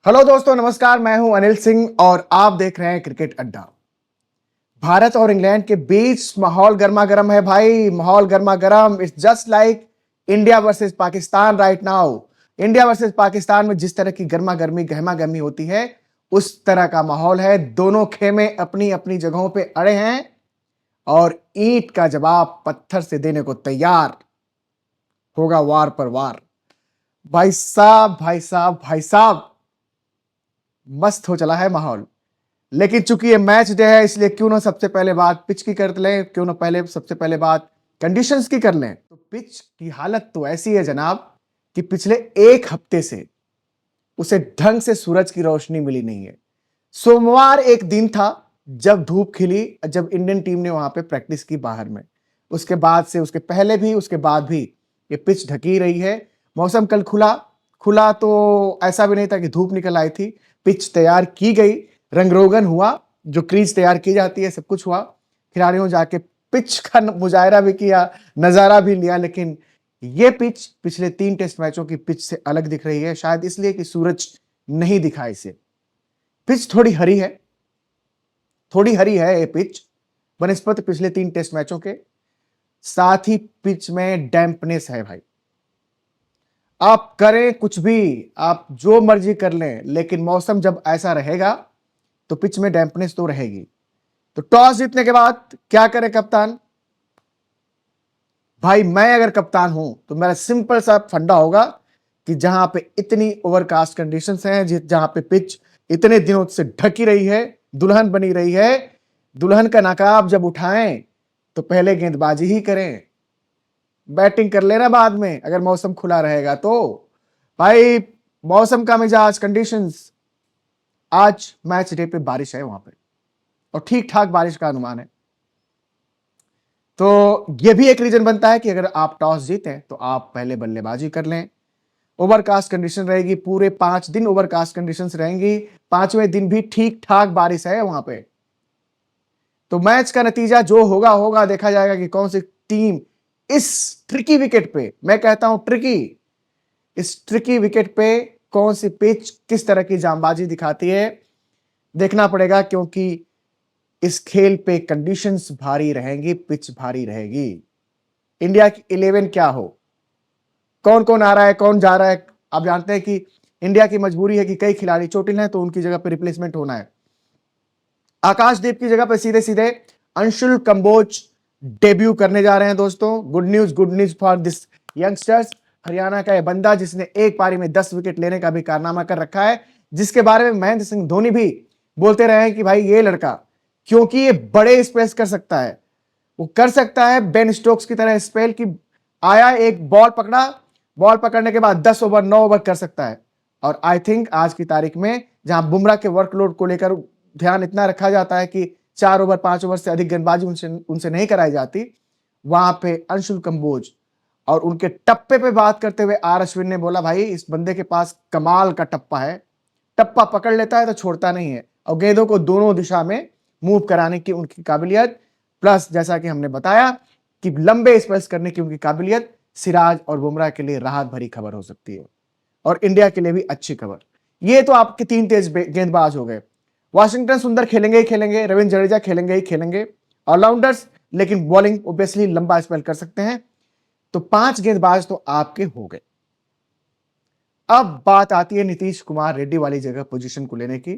Hello दोस्तों, नमस्कार। मैं हूं अनिल सिंह और आप देख रहे हैं क्रिकेट अड्डा। भारत और इंग्लैंड के बीच माहौल गर्मा गर्म है भाई, माहौल गर्मा गर्म। It's just like India versus Pakistan right now. India versus Pakistan में जिस तरह की गर्मा गर्मी गहमा गर्मी होती है, उस तरह का माहौल है। दोनों खेमे अपनी अपनी जगहों पे अड़े हैं और ईंट का जवाब पत्थर से देने को तैयार होगा, वार पर वार। भाई साहब, भाई साहब, भाई साहब, मस्त हो चला है माहौल। लेकिन चूंकि ये मैच डे है, इसलिए क्यों ना सबसे पहले बात पिच की कर लें, क्यों ना सबसे पहले बात कंडीशंस की कर लें। तो पिच की हालत तो ऐसी है जनाब कि पिछले एक हफ्ते से उसे ढंग से सूरज की रोशनी मिली नहीं है। सोमवार एक दिन था जब धूप खिली, जब इंडियन टीम ने वहां पे प्रैक्टिस की बाहर में। उसके बाद से, उसके पहले भी, उसके बाद भी ये पिच ढकी रही है। मौसम कल खुला खुला तो ऐसा भी नहीं था कि धूप निकल आई थी। पिच तैयार की गई, रंगरोगन हुआ, जो क्रीज तैयार की जाती है, सब कुछ हुआ। खिलाड़ियों जाके पिच का मुजाहरा भी किया, नजारा भी लिया। लेकिन ये पिच पिछले 3 टेस्ट मैचों की पिच से अलग दिख रही है, शायद इसलिए कि सूरज नहीं दिखा इसे। पिच थोड़ी हरी है, थोड़ी हरी है ये पिच बनस्पत पिछले 3 टेस्ट मैचों के। साथ ही पिच में डैम्पनेस है भाई। आप करें कुछ भी, आप जो मर्जी कर लें, लेकिन मौसम जब ऐसा रहेगा तो पिच में डैम्पनेस तो रहेगी। तो टॉस जीतने के बाद क्या करे कप्तान? भाई मैं अगर कप्तान हूं तो मेरा सिंपल सा फंडा होगा कि जहां पे इतनी ओवरकास्ट कंडीशंस हैं, जहां पे पिच इतने दिनों से ढकी रही है, दुल्हन बनी रही है, दुल्हन का नकाब जब उठाएं तो पहले गेंदबाजी ही करें। बैटिंग कर लेना बाद में अगर मौसम खुला रहेगा तो। भाई मौसम का मिजाज, कंडीशंस, आज मैच डे पे बारिश है वहां पे और ठीक ठाक बारिश का अनुमान है। तो यह भी एक रीजन बनता है कि अगर आप टॉस जीतें तो आप पहले बल्लेबाजी कर लें। ओवरकास्ट कंडीशन रहेगी, पूरे 5 दिन ओवरकास्ट कंडीशंस रहेंगी। 5वें दिन भी ठीक ठाक बारिश है वहां पे। तो मैच का नतीजा जो होगा होगा, देखा जाएगा कि कौन सी टीम इस ट्रिकी विकेट पे, मैं कहता हूं ट्रिकी, इस ट्रिकी विकेट पे कौन सी पिच किस तरह की जांबाजी दिखाती है। देखना पड़ेगा, क्योंकि इस खेल पे कंडीशंस भारी रहेंगी, पिच भारी रहेगी। इंडिया की 11 क्या हो, कौन कौन आ रहा है, कौन जा रहा है। आप जानते हैं कि इंडिया की मजबूरी है कि कई खिलाड़ी चोटिल हैं, तो उनकी जगह पर रिप्लेसमेंट होना है। आकाशदीप की जगह पर सीधे सीधे अंशुल कंबोज डेब्यू करने जा रहे हैं दोस्तों। Good news for this youngsters. Haryana का यह बंदा जिसने एक पारी में 10 विकेट लेने का भी कारनामा कर रखा है, जिसके बारे में महेंद्र सिंह धोनी भी बोलते रहे हैं कि भाई ये लड़का, क्योंकि ये बड़े स्पेस कर सकता है, वो कर सकता है बेन स्टोक्स की तरह स्पेल की, आया एक बॉल पकड़ा, बॉल पकड़ने के बाद 10 ओवर 9 ओवर कर सकता है। और आई थिंक आज की तारीख में जहां बुमराह के वर्कलोड को लेकर ध्यान इतना रखा जाता है कि 4 ओवर 5 ओवर से अधिक गेंदबाजी उनसे उनसे नहीं कराई जाती, वहां पे अंशुल कंबोज और उनके टप्पे पे बात करते हुए आर अश्विन ने बोला भाई इस बंदे के पास कमाल का टप्पा है, टप्पा पकड़ लेता है तो छोड़ता नहीं है, और गेंदों को दोनों दिशा में मूव कराने की उनकी काबिलियत, प्लस जैसा कि हमने बताया कि लंबे स्पेस करने की उनकी काबिलियत सिराज और बुमराह के लिए राहत भरी खबर हो सकती है और इंडिया के लिए भी अच्छी खबर। ये तो आपके 3 तेज गेंदबाज हो गए। वाशिंगटन सुंदर खेलेंगे ही खेलेंगे, रविंद्र जडेजा खेलेंगे ही खेलेंगे, ऑलराउंडर्स, लेकिन बॉलिंग ओब्वियसली लंबा स्पेल कर सकते हैं। तो 5 गेंदबाज तो आपके हो गए। अब बात आती है नीतीश कुमार रेड्डी वाली जगह पोजीशन को लेने की।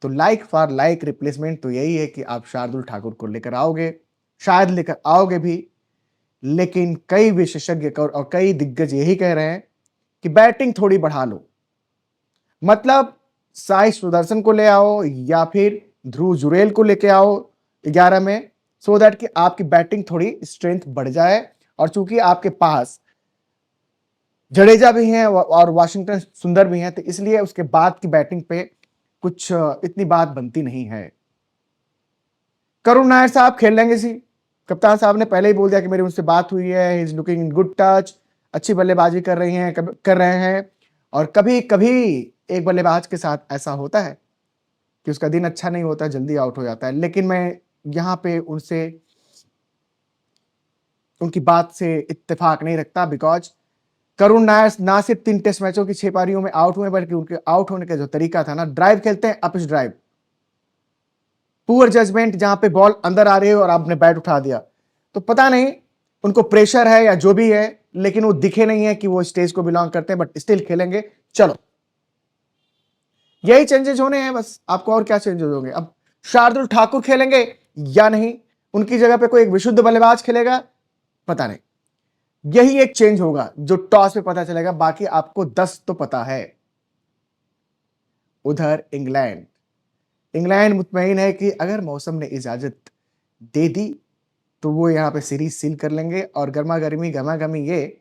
तो लाइक फॉर लाइक रिप्लेसमेंट तो यही है कि आप शार्दुल ठाकुर को लेकर आओगे, शायद लेकर आओगे भी। लेकिन कई विशेषज्ञ और कई दिग्गज यही कह रहे हैं कि बैटिंग थोड़ी बढ़ा लो, मतलब साई सुदर्शन को ले आओ या फिर ध्रुव जुरेल को लेके आओ 11 में, सो दैट कि आपकी बैटिंग थोड़ी स्ट्रेंथ बढ़ जाए। और चूंकि आपके पास जडेजा भी हैं और वाशिंगटन सुंदर भी हैं, तो इसलिए उसके बाद की बैटिंग पे कुछ इतनी बात बनती नहीं है। करुण नायर साहब खेल लेंगे सी, कप्तान साहब ने पहले ही बोल दिया कि मेरी उनसे बात हुई है, he is looking in good touch, अच्छी बल्लेबाजी कर रही हैं, कर रहे हैं। और कभी कभी एक बल्लेबाज के साथ ऐसा होता है कि उसका दिन अच्छा नहीं होता, जल्दी आउट हो जाता है। लेकिन मैं यहां पे उनकी बात से इत्तेफाक नहीं रखता, बिकॉज करुण नायर ना सिर्फ 3 टेस्ट मैचों की 6 पारियों में आउट हुए, बल्कि उनके आउट होने का जो तरीका था ना, ड्राइव खेलते हैं, अपिच ड्राइव, पुअर जजमेंट, जहां पे बॉल अंदर आ रही है और आपने बैट उठा दिया। तो पता नहीं उनको प्रेशर है या जो भी है, लेकिन वो दिखे नहीं है कि वो स्टेज को बिलोंग करते हैं, बट स्टिल खेलेंगे। चलो, यही चेंजेस होने हैं बस, आपको और क्या चेंजेस होंगे। अब शार्दुल ठाकुर खेलेंगे या नहीं, उनकी जगह पे कोई एक विशुद्ध बल्लेबाज खेलेगा, पता नहीं। यही एक चेंज होगा जो टॉस पे पता चलेगा, बाकी आपको 10 तो पता है। उधर इंग्लैंड मुतमईन है कि अगर मौसम ने इजाजत दे दी तो वो यहां पे सीरीज सील कर लेंगे। और गर्मा गर्मी ये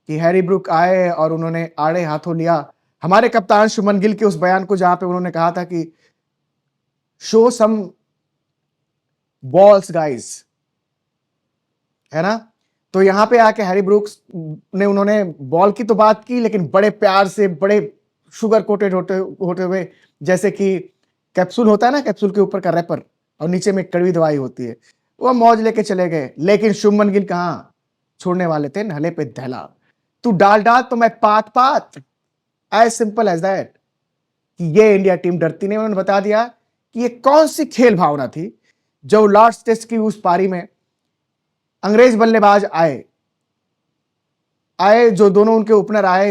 कि हैरी ब्रूक आए और उन्होंने आड़े हाथों लिया हमारे कप्तान शुभमन गिल के उस बयान को, जहां पे उन्होंने कहा था कि शो सम बॉल्स गाइस, है ना। तो यहां पे आके हैरी ब्रूक्स ने, उन्होंने बॉल की तो बात की, लेकिन बड़े प्यार से, बड़े शुगर कोटेड होते हुए, जैसे कि कैप्सूल होता है ना, कैप्सूल के ऊपर का रैपर और नीचे में कड़वी दवाई होती है, वो मौज लेके चले गए। लेकिन शुभमन गिल कहां छोड़ने वाले थे, नहले पे दहला, तू डाल तो मैं पात, एज सिंपल एज दैट। कि ये इंडिया टीम डरती नहीं। उन्होंने बता दिया कि ये कौन सी खेल भावना थी जो लॉर्ड्स टेस्ट की उस पारी में अंग्रेज बल्लेबाज आए जो दोनों उनके ओपनर आए,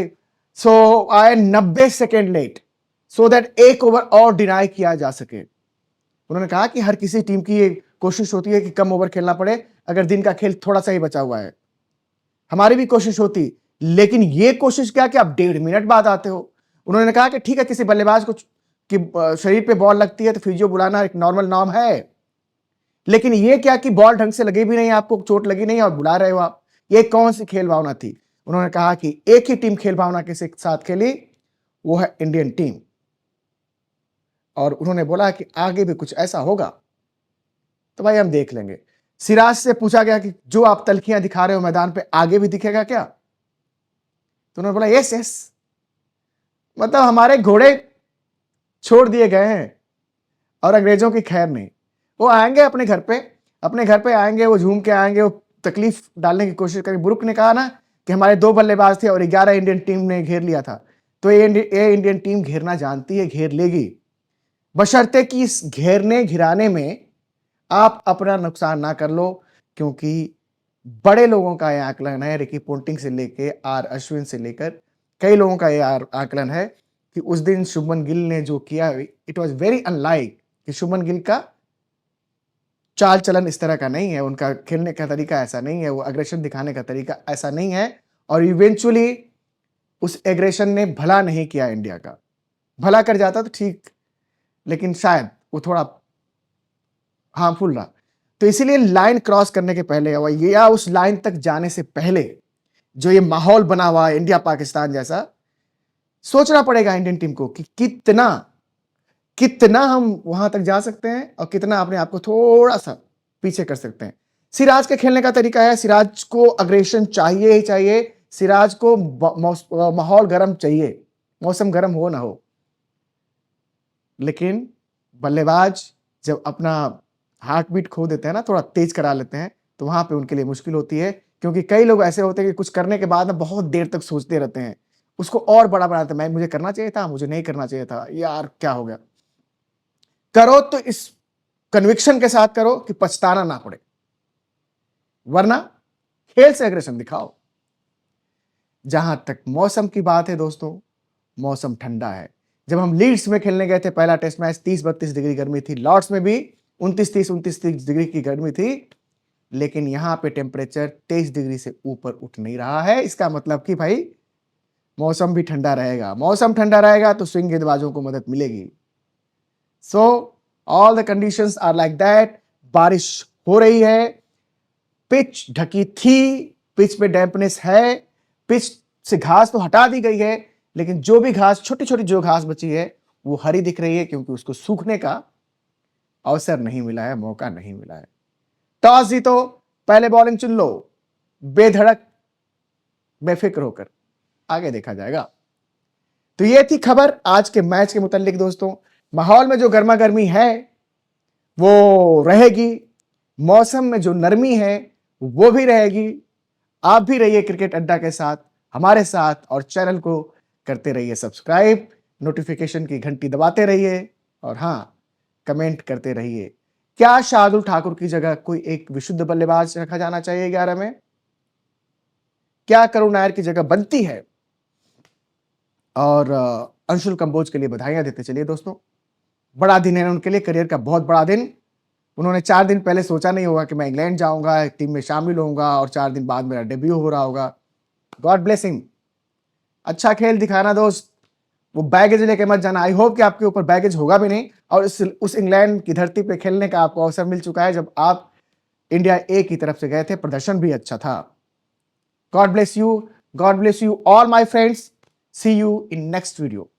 आए 90 सेकेंड लेट, सो दैट एक ओवर और डिनाई किया जा सके। उन्होंने कहा कि हर किसी टीम की ये कोशिश होती है कि कम ओवर खेलना पड़े अगर दिन का खेल थोड़ा सा ही बचा हुआ है। हमारी भी कोशिश होती, लेकिन ये कोशिश क्या कि आप 1.5 मिनट बाद आते हो। उन्होंने कहा कि ठीक है, किसी बल्लेबाज को कि शरीर पे बॉल लगती है तो फिजियो बुलाना एक नॉर्मल नॉर्म है, लेकिन ये क्या कि बॉल ढंग से लगी भी नहीं, आपको चोट लगी नहीं और बुला रहे हो आप, ये कौन सी खेल भावना थी। उन्होंने कहा कि एक ही टीम खेल भावना के साथ खेली, वो है इंडियन टीम। और उन्होंने बोला कि आगे भी कुछ ऐसा होगा तो भाई हम देख लेंगे। सिराज से पूछा गया कि जो आप तलखियां दिखा रहे हो मैदान पे, आगे भी दिखेगा क्या? तो उन्होंने बोला यस यस, मतलब हमारे घोड़े छोड़ दिए गए हैं और अंग्रेजों की खैर नहीं। वो आएंगे अपने घर पे आएंगे, वो झूम के आएंगे, वो तकलीफ डालने की कोशिश करेंगे। ब्रुक ने कहा ना कि हमारे 2 बल्लेबाज थे और 11 इंडियन टीम ने घेर लिया था, तो ये इंडियन टीम घेरना जानती है, घेर लेगी, बशर्ते कि इस घेरने घिराने में आप अपना नुकसान ना कर लो। क्योंकि बड़े लोगों का यह आकलन है, रिकी पोंटिंग से लेके आर अश्विन से लेकर कई लोगों का यह आकलन है कि उस दिन शुभमन गिल ने जो किया, इट वॉज वेरी अनलाइक। कि शुभमन गिल का चाल चलन इस तरह का नहीं है, उनका खेलने का तरीका ऐसा नहीं है, वो एग्रेशन दिखाने का तरीका ऐसा नहीं है। और इवेंचुअली उस एग्रेशन ने भला नहीं किया इंडिया का। भला कर जाता तो ठीक, लेकिन शायद वो थोड़ा हार्मफुल रहा। तो इसीलिए लाइन क्रॉस करने के पहले या उस लाइन तक जाने से पहले जो ये माहौल बना हुआ है इंडिया पाकिस्तान जैसा, सोचना पड़ेगा इंडियन टीम को कि कितना हम वहां तक जा सकते हैं और कितना अपने आप को थोड़ा सा पीछे कर सकते हैं। सिराज के खेलने का तरीका है, सिराज को अग्रेशन चाहिए ही चाहिए, सिराज को माहौल गर्म चाहिए, मौसम गर्म हो ना हो। लेकिन बल्लेबाज जब अपना हार्ट बीट खो देते हैं ना, थोड़ा तेज करा लेते हैं, तो वहां पे उनके लिए मुश्किल होती है। क्योंकि कई लोग ऐसे होते हैं कि कुछ करने के बाद ना बहुत देर तक सोचते रहते हैं, उसको और बड़ा बनाते हैं, मुझे करना चाहिए था, मुझे नहीं करना चाहिए था, यार क्या हो गया। करो तो इस कन्विक्शन के साथ करो कि पछताना ना पड़े, वरना खेल से एग्रेशन दिखाओ। जहां तक मौसम की बात है दोस्तों, मौसम ठंडा है। जब हम लीड्स में खेलने गए थे पहला टेस्ट मैच, 30-32 डिग्री गर्मी थी, लॉर्ड्स में भी 29-30 डिग्री की गर्मी थी, लेकिन यहां पे टेम्परेचर 23 डिग्री से ऊपर उठ नहीं रहा है। इसका मतलब कि भाई मौसम भी ठंडा रहेगा, मौसम ठंडा रहेगा तो स्विंग गेंदबाजों को मदद मिलेगी। So all the conditions are like that. बारिश हो रही है, पिच ढकी थी, पिच पे डैम्पनेस है, पिच से घास तो हटा दी गई है, लेकिन जो भी घास, छोटी छोटी जो घास बची है वो हरी दिख रही है, क्योंकि उसको सूखने का अवसर नहीं मिला है, मौका नहीं मिला है। टॉस जीतो, पहले बॉलिंग चुन लो, बेधड़क बेफिक्र होकर, आगे देखा जाएगा। तो ये थी खबर आज के मैच के मुतालिक दोस्तों। माहौल में जो गर्मा गर्मी है वो रहेगी, मौसम में जो नरमी है वो भी रहेगी। आप भी रहिए क्रिकेट अड्डा के साथ, हमारे साथ और चैनल को करते रहिए सब्सक्राइब, नोटिफिकेशन की घंटी दबाते रहिए और हाँ, कमेंट करते रहिए। क्या शार्दुल ठाकुर की जगह कोई एक विशुद्ध बल्लेबाज रखा जाना चाहिए 11 में? क्या करुण नायर की जगह बनती है? और अंशुल कंबोज के लिए बधाइयां देते चलिए दोस्तों। बड़ा दिन है उनके लिए, करियर का बहुत बड़ा दिन। उन्होंने 4 दिन पहले सोचा नहीं होगा कि मैं इंग्लैंड जाऊंगा, टीम में शामिल होऊंगा और 4 दिन बाद मेरा डेब्यू हो रहा होगा। God bless him. अच्छा खेल दिखाना दोस्त, वो बैगेज लेके मत जाना। आई होप कि आपके ऊपर बैगेज होगा भी नहीं और उस इंग्लैंड की धरती पे खेलने का आपको अवसर मिल चुका है जब आप इंडिया ए की तरफ से गए थे, प्रदर्शन भी अच्छा था। God bless you, God bless you all my friends. See you in next video.